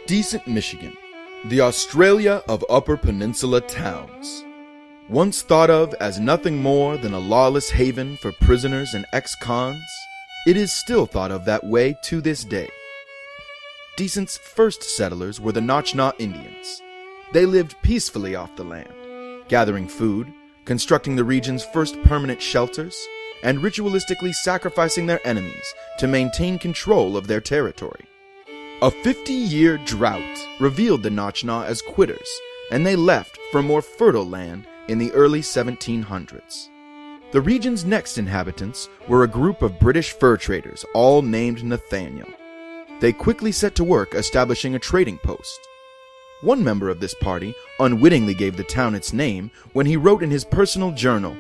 Decent, Michigan, the Australia of Upper Peninsula towns. Once thought of as nothing more than a lawless haven for prisoners and ex-cons, it is still thought of that way to this day. Decent's first settlers were the Notchnah Indians. They lived peacefully off the land, gathering food, constructing the region's first permanent shelters, and ritualistically sacrificing their enemies to maintain control of their territory. A 50-year drought revealed the Notchnah as quitters, and they left for more fertile land in the early 1700s. The region's next inhabitants were a group of British fur traders, all named Nathaniel. They quickly set to work establishing a trading post. One member of this party unwittingly gave the town its name when he wrote in his personal journal,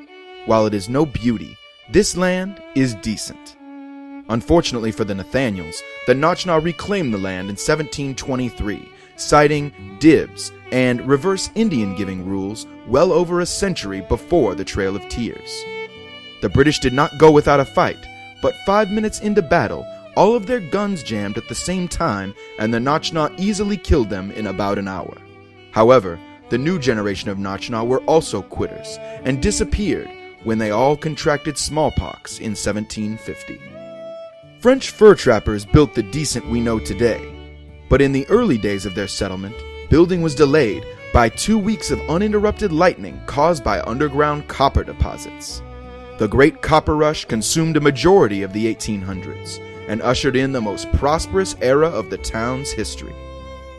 "While it is no beauty, this land is decent." Unfortunately for the Nathaniels, the Notchnah reclaimed the land in 1723, citing dibs and reverse Indian giving rules well over a century before the Trail of Tears. The British did not go without a fight, but 5 minutes into battle, all of their guns jammed at the same time, and the Notchnah easily killed them in about an hour. However, the new generation of Notchnah were also quitters, and disappeared when they all contracted smallpox in 1750. French fur trappers built the Decent we know today, but in the early days of their settlement, building was delayed by 2 weeks of uninterrupted lightning caused by underground copper deposits. The Great Copper Rush consumed a majority of the 1800s and ushered in the most prosperous era of the town's history.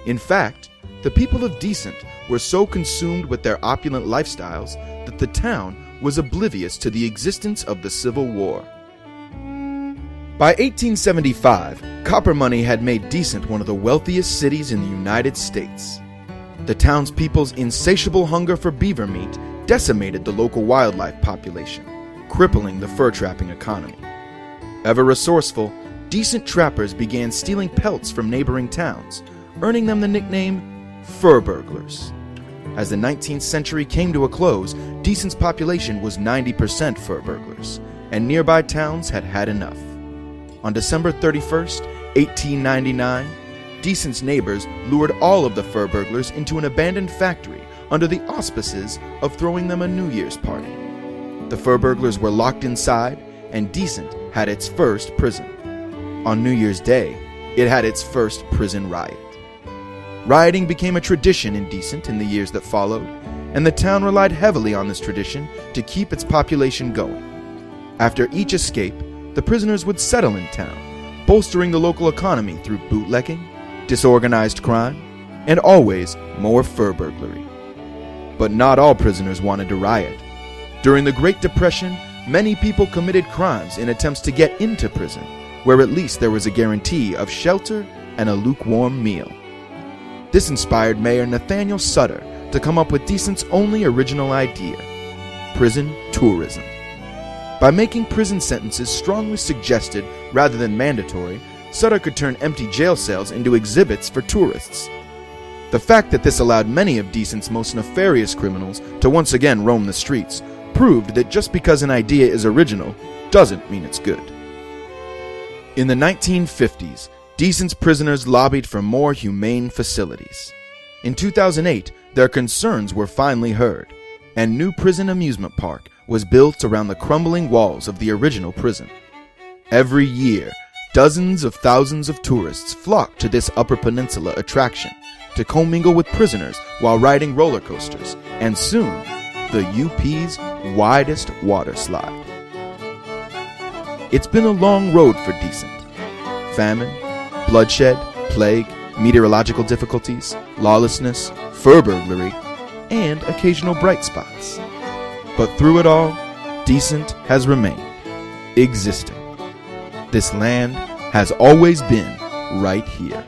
In fact, the people of Decent were so consumed with their opulent lifestyles that the town was oblivious to the existence of the Civil War. By 1875, copper money had made Decent one of the wealthiest cities in the United States. The townspeople's insatiable hunger for beaver meat decimated the local wildlife population, crippling the fur trapping economy. Ever resourceful, Decent trappers began stealing pelts from neighboring towns, earning them the nickname fur burglars. As the 19th century came to a close, Decent's population was 90% fur burglars, and nearby towns had had enough. On December 31st, 1899, Decent's neighbors lured all of the fur burglars into an abandoned factory under the auspices of throwing them a New Year's party. The fur burglars were locked inside, and Decent had its first prison. On New Year's Day, it had its first prison riot. Rioting became a tradition in Decent in the years that followed, and the town relied heavily on this tradition to keep its population going. After each escape, the prisoners would settle in town, bolstering the local economy through bootlegging, disorganized crime, and always more fur burglary. But not all prisoners wanted to riot. During the Great Depression, many people committed crimes in attempts to get into prison, where at least there was a guarantee of shelter and a lukewarm meal. This inspired Mayor Nathaniel Sutter to come up with Decent's only original idea: prison tourism. By making prison sentences strongly suggested rather than mandatory, Sutter could turn empty jail cells into exhibits for tourists. The fact that this allowed many of Decent's most nefarious criminals to once again roam the streets proved that just because an idea is original doesn't mean it's good. In the 1950s, Decent's prisoners lobbied for more humane facilities. In 2008, their concerns were finally heard, and new prison amusement park was built around the crumbling walls of the original prison. Every year, dozens of thousands of tourists flock to this Upper Peninsula attraction to commingle with prisoners while riding roller coasters, and soon, the UP's widest water slide. It's been a long road for Decent. Famine, bloodshed, plague, meteorological difficulties, lawlessness, fur burglary, and occasional bright spots. But through it all, Decent has remained, existing. This land has always been right here.